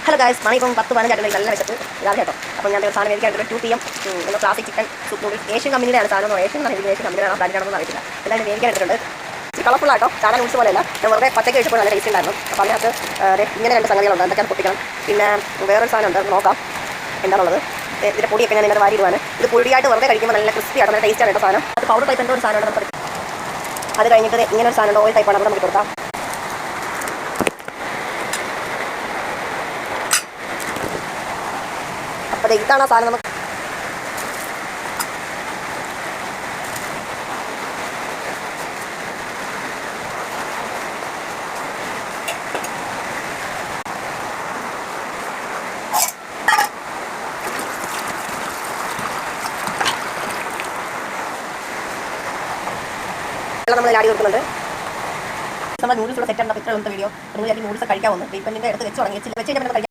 Hello guys, മണിപ്പം 10-15 നല്ല വെച്ചിട്ട് ഇതാണ് കേട്ടോ. അപ്പോൾ ഞാൻ സാധനം മേടിക്കാനായിട്ട് 2 PM എന്ന classic chicken soup noodles Asian കമ്പനിയുടെയാണ് സാധനം. ഏഷ്യൻ കമ്പനിയാണ് ബ്രാൻഡാണെന്ന് അറിയില്ല. എന്തായാലും മേടിക്കാനായിട്ടുണ്ട്. കളർഫുൾ ആട്ടോ, സാധനം നൂഡിൽസ് പോലെയല്ല. ഞാൻ വെറുതെ പച്ചക്ക് കഴിച്ചപ്പോൾ നല്ല ടേസ്റ്റ് ഉണ്ടായിരുന്നു. അപ്പോൾ അതിനകത്ത് ഇങ്ങനെ 2 സംഗതികളുണ്ട്. എന്തൊക്കെയാണ് പൊട്ടിക്കണം. പിന്നെ വേറൊരു സാധനം ഉണ്ട്, നോക്കാം എന്താണുള്ളത്. ഇതിൻ്റെ പൊടിയൊക്കെ ഞാൻ ഇങ്ങനെ വാരിയിടുവാണ്. ഇത് പൊടിയായിട്ട് വെറുതെ കഴിക്കുമ്പോൾ നല്ല ക്രിസ്പി ആണ്, നല്ല ടേസ്റ്റ് ആണ് കേട്ടോ സാധനം. അത് പൗഡർ ടൈപ്പ് എന്തോ ഒരു സാധനമാണ് നമുക്ക്. അത് കഴിഞ്ഞിട്ട് ഇങ്ങനെ ഒരു സാധനം ഓയിൽ ടൈപ്പാണ്, അവിടെ നമുക്ക് കൊടുക്കാം. അപ്പോൾ ഇതാണ് ആ സാധനം. നമുക്ക് നമ്മൾ ആടി കൊടുക്കുന്നുണ്ട്. നമ്മൾ നൂഡിൽസ് സെറ്റ് ആണ് ഇത്ര വീഡിയോ. നിങ്ങൾ നൂഡിൽസ് കഴിക്കാവുന്നു. ട്രീറ്റ്മെൻറ്റിൻ്റെ അടുത്ത് വെച്ച് തുടങ്ങി വെച്ച് കഴിഞ്ഞാൽ